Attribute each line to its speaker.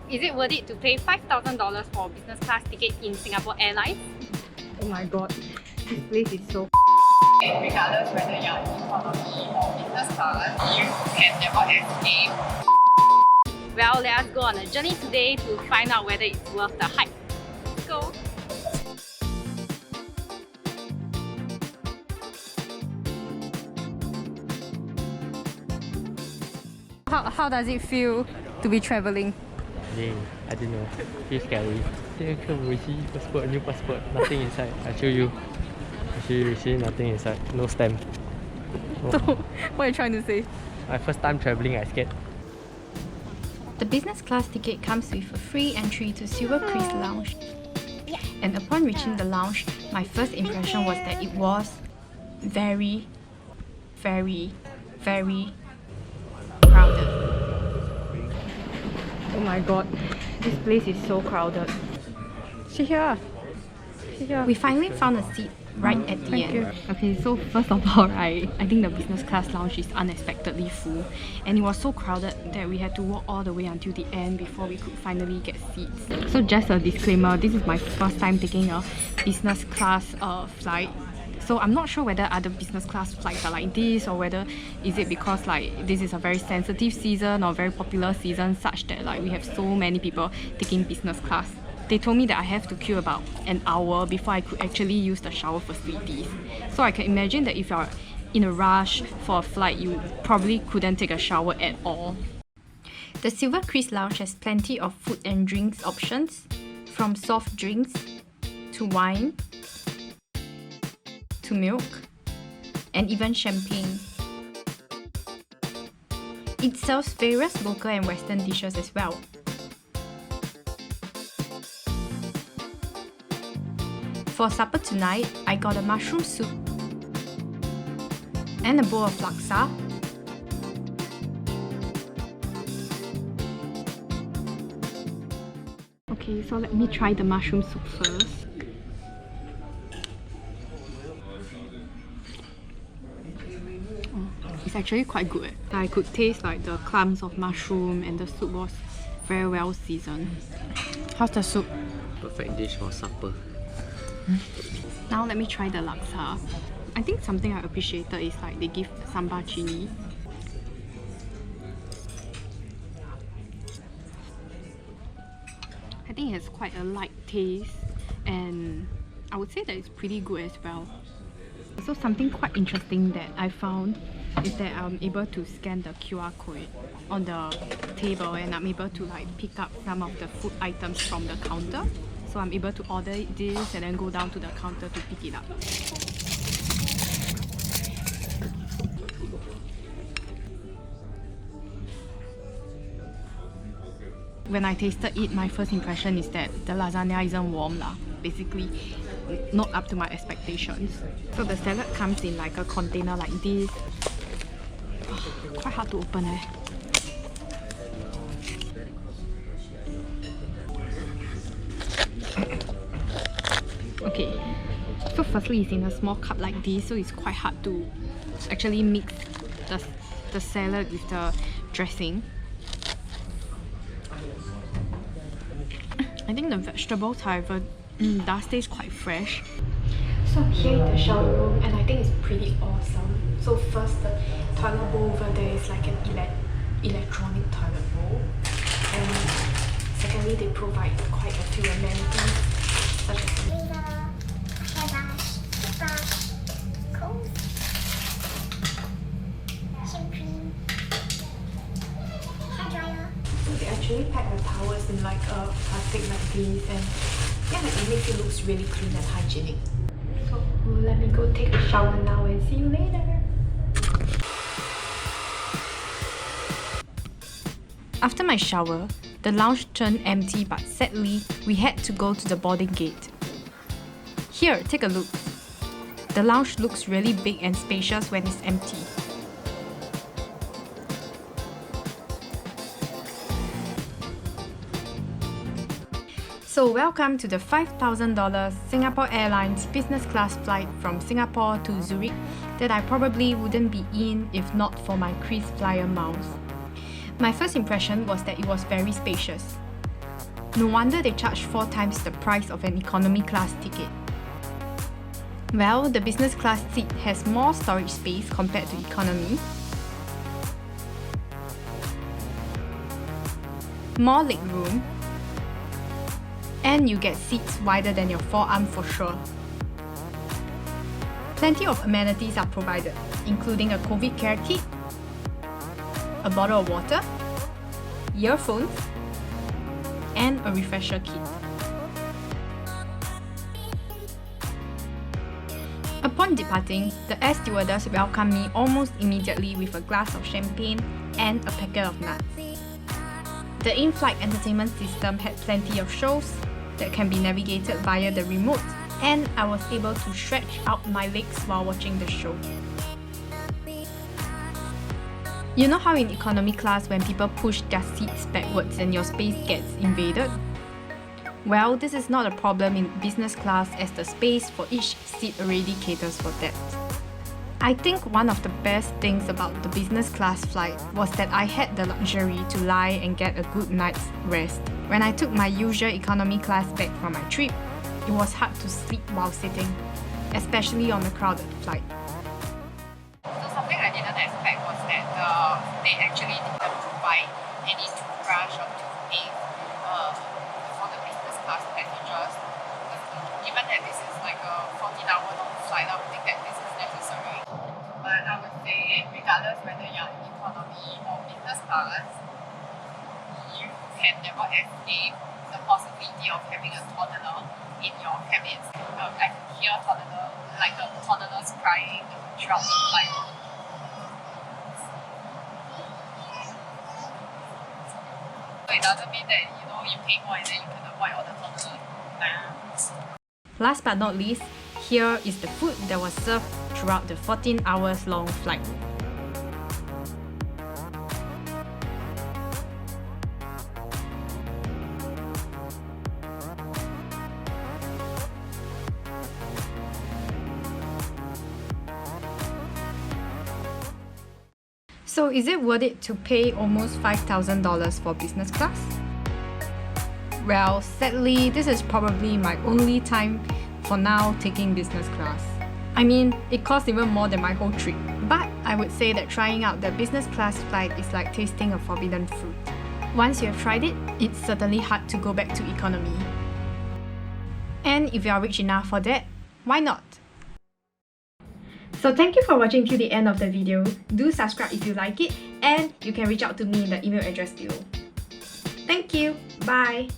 Speaker 1: Is it worth it to pay $5,000 for a business class ticket in Singapore Airlines?
Speaker 2: Oh my god, this place is so
Speaker 3: Regardless whether you're in economy or business class, you can never escape.
Speaker 1: Well, let us go on a journey today to find out whether it's worth the hype. Let's go! How does it feel to be travelling?
Speaker 4: I don't know. Feels scary. We see passport, new passport, nothing inside. I show you. You see nothing inside. No stamp.
Speaker 1: So, what are you trying to say?
Speaker 4: My first time travelling, I scared.
Speaker 5: The business class ticket comes with a free entry to Silverkris Lounge. And upon reaching the lounge, my first impression was that it was very, very, very crowded.
Speaker 2: Oh my god, this place is so crowded. See here.
Speaker 5: We finally found a seat right at the end.
Speaker 1: Okay, so first of all, right, I think the business class lounge is unexpectedly full, and it was so crowded that we had to walk all the way until the end before we could finally get seats. So just a disclaimer, this is my first time taking a business class flight. So I'm not sure whether other business class flights are like this, or whether is it because like this is a very sensitive season or very popular season such that like we have so many people taking business class. They told me that I have to queue about an hour before I could actually use the shower facilities. So I can imagine that if you're in a rush for a flight, you probably couldn't take a shower at all.
Speaker 5: The Silverkris Lounge has plenty of food and drinks options, from soft drinks to wine to milk and even champagne. It serves various local and western dishes as well. For supper tonight, I got a mushroom soup and a bowl of laksa,
Speaker 1: Okay, so let me try the mushroom soup first. It's actually quite good. I could taste like the clumps of mushroom, and the soup was very well seasoned. How's the soup?
Speaker 4: Perfect dish for supper.
Speaker 1: Now let me try the laksa. I think something I appreciated is like they give sambal chili. I think it has quite a light taste, and I would say that it's pretty good as well. So something quite interesting that I found is that I'm able to scan the QR code on the table, and I'm able to like pick up some of the food items from the counter. So I'm able to order this and then go down to the counter to pick it up. When I tasted it, my first impression is that the lasagna isn't warm lah. Basically, not up to my expectations. So the salad comes in like a container like this. Quite hard to open eh. Okay, so firstly it's in a small cup like this, so it's quite hard to actually mix the salad with the dressing. I think the vegetables, however, does taste quite fresh. So I'm here in the shower room, and I think it's pretty awesome. So first, the toilet bowl over there is like an electronic toilet bowl, and secondly they provide quite a few amenities such as they actually pack the towels in like a plastic like this, and yeah, it makes it look really clean and hygienic. So let me go take a shower now and see you later.
Speaker 5: After my shower, the lounge turned empty, but sadly, we had to go to the boarding gate. Here, take a look. The lounge looks really big and spacious when it's empty. So welcome to the $5,000 Singapore Airlines Business Class flight from Singapore to Zurich that I probably wouldn't be in if not for my KrisFlyer miles. My first impression was that it was very spacious. No wonder they charge 4 times the price of an economy class ticket. Well, the business class seat has more storage space compared to economy, more legroom, and you get seats wider than your forearm for sure. Plenty of amenities are provided, including a COVID care kit, a bottle of water, earphones, and a refresher kit. Upon departing, the air stewardess welcomed me almost immediately with a glass of champagne and a packet of nuts. The in-flight entertainment system had plenty of shows that can be navigated via the remote, and I was able to stretch out my legs while watching the show. You know how in economy class when people push their seats backwards and your space gets invaded? Well, this is not a problem in business class as the space for each seat already caters for that. I think one of the best things about the business class flight was that I had the luxury to lie and get a good night's rest. When I took my usual economy class back from my trip, it was hard to sleep while sitting, especially on a crowded flight.
Speaker 3: So something I didn't expect was that they actually didn't provide any toothbrush or toothpaste for the business class passengers. Given that this is like a 14-hour long flight, I would think that this is necessary. But I would say, regardless whether you're in economy or business class, you can never escape the possibility of having a toddler in your cabin. I can hear toddlers crying throughout the flight. So it doesn't mean that you pay more and then you can avoid all the toddlers.
Speaker 5: Last but not least, here is the food that was served throughout the 14 hours long flight. So is it worth it to pay almost $5,000 for business class? Well, sadly, this is probably my only time for now taking business class. I mean, it costs even more than my whole trip. But I would say that trying out the business class flight is like tasting a forbidden fruit. Once you have tried it, it's certainly hard to go back to economy. And if you are rich enough for that, why not? So thank you for watching till the end of the video. Do subscribe if you like it, and you can reach out to me in the email address below. Thank you. Bye.